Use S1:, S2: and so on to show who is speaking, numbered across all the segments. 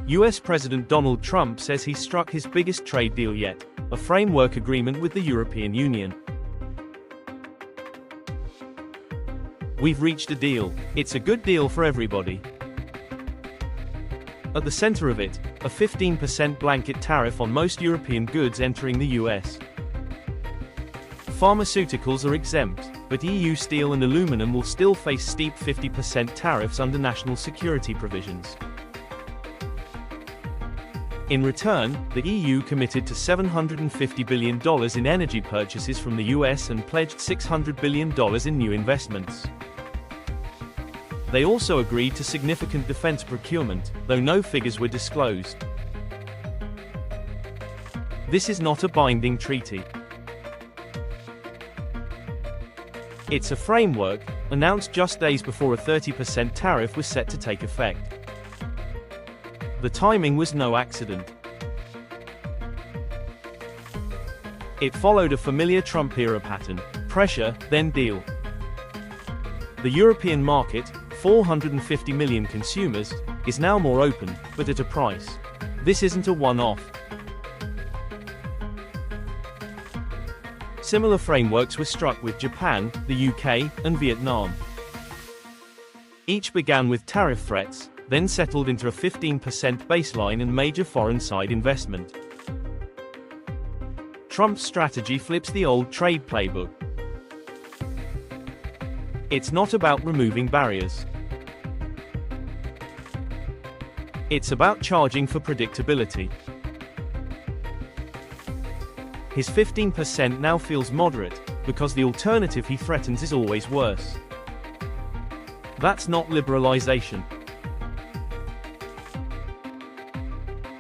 S1: US President Donald Trump says he struck his biggest trade deal yet, a framework agreement with the European Union. "We've reached a deal. It's a good deal for everybody." At the center of it, a 15% blanket tariff on most European goods entering the US. Pharmaceuticals are exempt, but EU steel and aluminum will still face steep 50% tariffs under national security provisions. In return, the EU committed to $750 billion in energy purchases from the US and pledged $600 billion in new investments. They also agreed to significant defense procurement, though no figures were disclosed. This is not a binding treaty. It's a framework, announced just days before a 30% tariff was set to take effect. The timing was no accident. It followed a familiar Trump-era pattern: pressure, then deal. The European market, 450 million consumers, is now more open, but at a price. This isn't a one-off. Similar frameworks were struck with Japan, the UK, and Vietnam. Each began with tariff threats, then settled into a 15% baseline and major foreign side investment. Trump's strategy flips the old trade playbook. It's not about removing barriers. It's about charging for predictability. His 15% now feels moderate, because the alternative he threatens is always worse. That's not liberalization.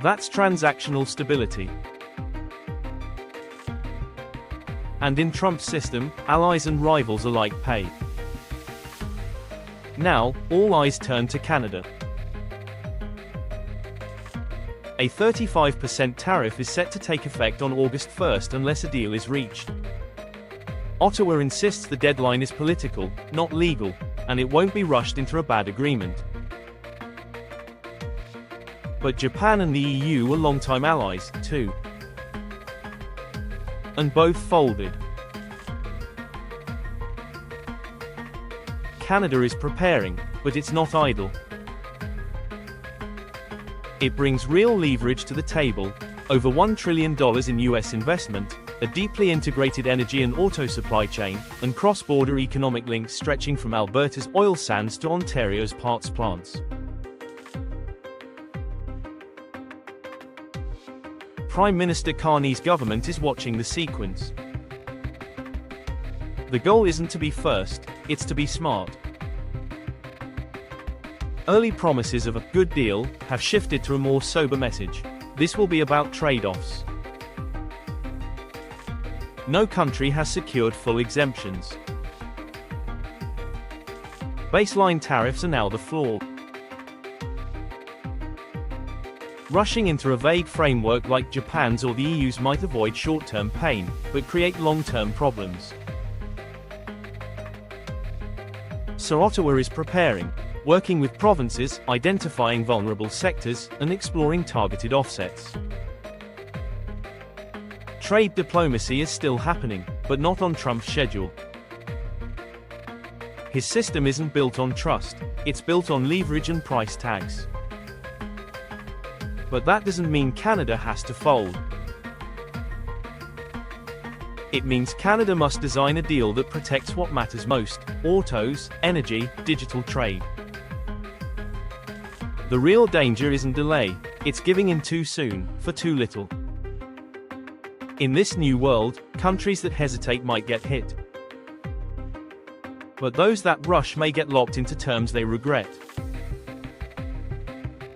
S1: That's transactional stability. And in Trump's system, allies and rivals alike pay. Now, all eyes turn to Canada. A 35% tariff is set to take effect on August 1st unless a deal is reached. Ottawa insists the deadline is political, not legal, and it won't be rushed into a bad agreement. But Japan and the EU were longtime allies, too. And both folded. Canada is preparing, but it's not idle. It brings real leverage to the table, over $1 trillion in US investment, a deeply integrated energy and auto supply chain, and cross-border economic links stretching from Alberta's oil sands to Ontario's parts plants. Prime Minister Carney's government is watching the sequence. The goal isn't to be first, it's to be smart. Early promises of a good deal have shifted to a more sober message. This will be about trade-offs. No country has secured full exemptions. Baseline tariffs are now the floor. Rushing into a vague framework like Japan's or the EU's might avoid short-term pain, but create long-term problems. So Ottawa is preparing, working with provinces, identifying vulnerable sectors, and exploring targeted offsets. Trade diplomacy is still happening, but not on Trump's schedule. His system isn't built on trust, it's built on leverage and price tags. But that doesn't mean Canada has to fold. It means Canada must design a deal that protects what matters most: autos, energy, digital trade. The real danger isn't delay, it's giving in too soon, for too little. In this new world, countries that hesitate might get hit. But those that rush may get locked into terms they regret.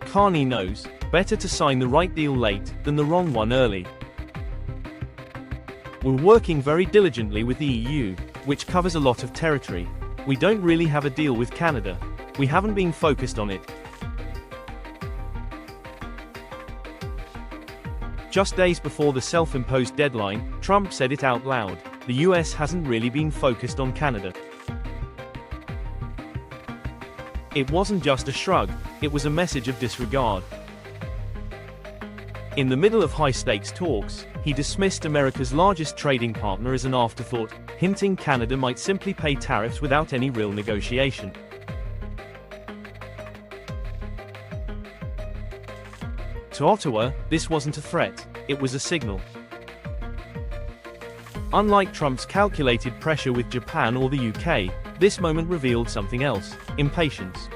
S1: Carney knows, better to sign the right deal late than the wrong one early. We're working very diligently with the EU, which covers a lot of territory. We don't really have a deal with Canada. We haven't been focused on it. Just days before the self-imposed deadline, Trump said it out loud: the US hasn't really been focused on Canada. It wasn't just a shrug, it was a message of disregard. In the middle of high-stakes talks, he dismissed America's largest trading partner as an afterthought, hinting Canada might simply pay tariffs without any real negotiation. To Ottawa, this wasn't a threat, it was a signal. Unlike Trump's calculated pressure with Japan or the UK, this moment revealed something else: impatience.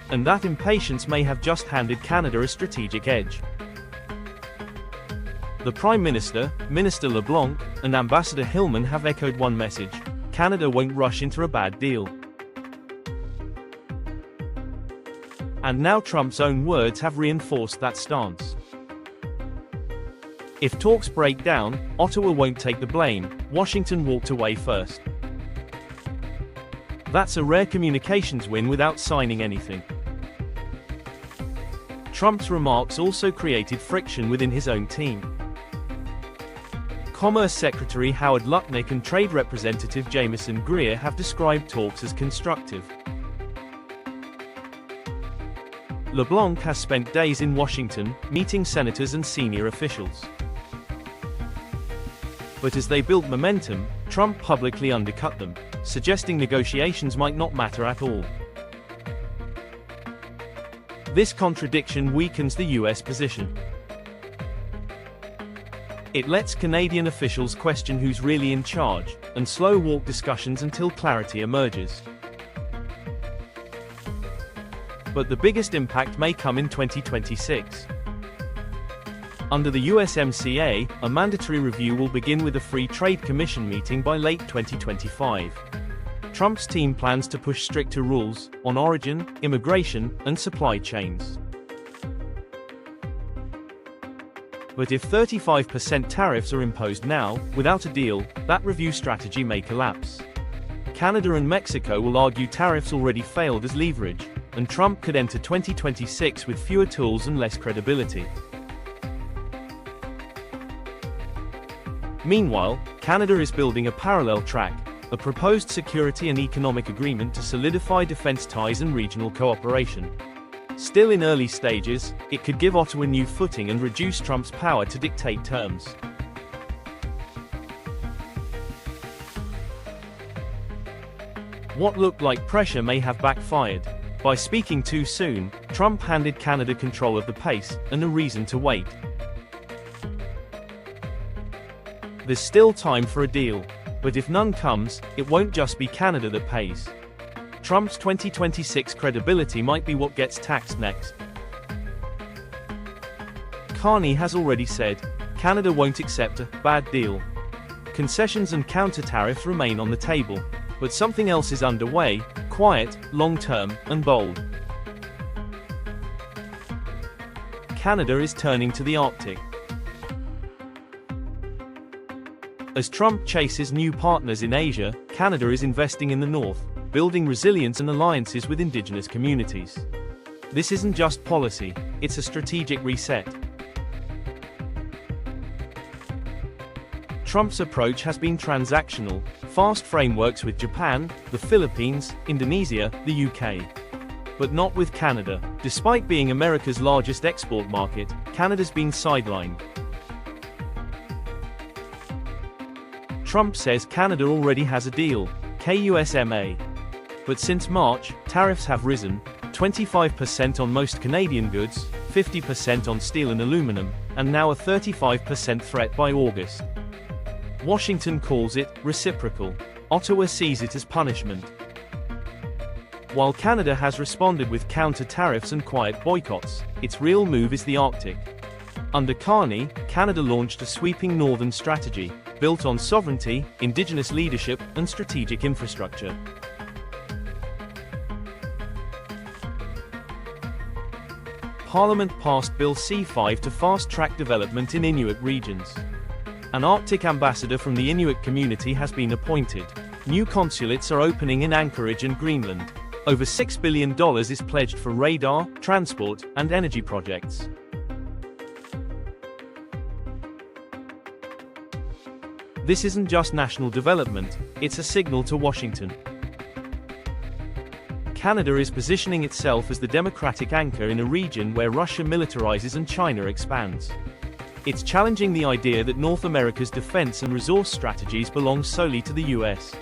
S1: And that impatience may have just handed Canada a strategic edge. The Prime Minister, Minister LeBlanc, and Ambassador Hillman have echoed one message: Canada won't rush into a bad deal. And now Trump's own words have reinforced that stance. If talks break down, Ottawa won't take the blame, Washington walked away first. That's a rare communications win without signing anything. Trump's remarks also created friction within his own team. Commerce Secretary Howard Lutnick and Trade Representative Jamieson Greer have described talks as constructive. LeBlanc has spent days in Washington, meeting senators and senior officials. But as they built momentum, Trump publicly undercut them, suggesting negotiations might not matter at all. This contradiction weakens the US position. It lets Canadian officials question who's really in charge, and slow-walk discussions until clarity emerges. But the biggest impact may come in 2026. Under the USMCA, a mandatory review will begin with a Free Trade Commission meeting by late 2025. Trump's team plans to push stricter rules on origin, immigration, and supply chains. But if 35% tariffs are imposed now, without a deal, that review strategy may collapse. Canada and Mexico will argue tariffs already failed as leverage, and Trump could enter 2026 with fewer tools and less credibility. Meanwhile, Canada is building a parallel track, a proposed security and economic agreement to solidify defense ties and regional cooperation. Still in early stages, it could give Ottawa new footing and reduce Trump's power to dictate terms. What looked like pressure may have backfired. By speaking too soon, Trump handed Canada control of the pace, and a reason to wait. There's still time for a deal. But if none comes, it won't just be Canada that pays. Trump's 2026 credibility might be what gets taxed next. Carney has already said, Canada won't accept a bad deal. Concessions and counter-tariffs remain on the table. But something else is underway, quiet, long-term, and bold. Canada is turning to the Arctic. As Trump chases new partners in Asia, Canada is investing in the North, building resilience and alliances with indigenous communities. This isn't just policy, it's a strategic reset. Trump's approach has been transactional, fast frameworks with Japan, the Philippines, Indonesia, the UK. But not with Canada. Despite being America's largest export market, Canada's been sidelined. Trump says Canada already has a deal, KUSMA. But since March, tariffs have risen, 25% on most Canadian goods, 50% on steel and aluminum, and now a 35% threat by August. Washington calls it reciprocal. Ottawa sees it as punishment. While Canada has responded with counter-tariffs and quiet boycotts, its real move is the Arctic. Under Carney, Canada launched a sweeping northern strategy, built on sovereignty, indigenous leadership, and strategic infrastructure. Parliament passed Bill C-5 to fast-track development in Inuit regions. An Arctic ambassador from the Inuit community has been appointed. New consulates are opening in Anchorage and Greenland. Over $6 billion is pledged for radar, transport, and energy projects. This isn't just national development, it's a signal to Washington. Canada is positioning itself as the democratic anchor in a region where Russia militarizes and China expands. It's challenging the idea that North America's defense and resource strategies belong solely to the US.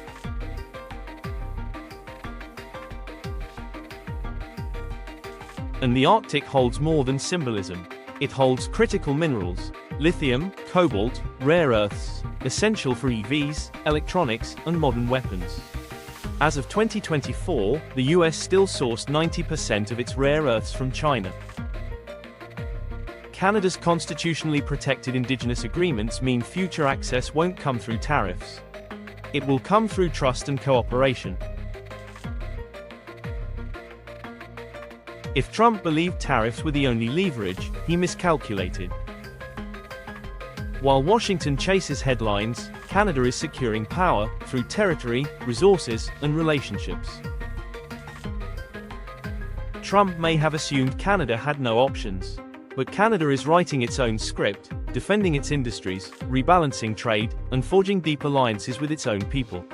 S1: And the Arctic holds more than symbolism. It holds critical minerals, lithium, cobalt, rare earths, essential for EVs, electronics, and modern weapons. As of 2024, the US still sourced 90% of its rare earths from China. Canada's constitutionally protected Indigenous agreements mean future access won't come through tariffs. It will come through trust and cooperation. If Trump believed tariffs were the only leverage, he miscalculated. While Washington chases headlines, Canada is securing power through territory, resources, and relationships. Trump may have assumed Canada had no options. But Canada is writing its own script, defending its industries, rebalancing trade, and forging deep alliances with its own people.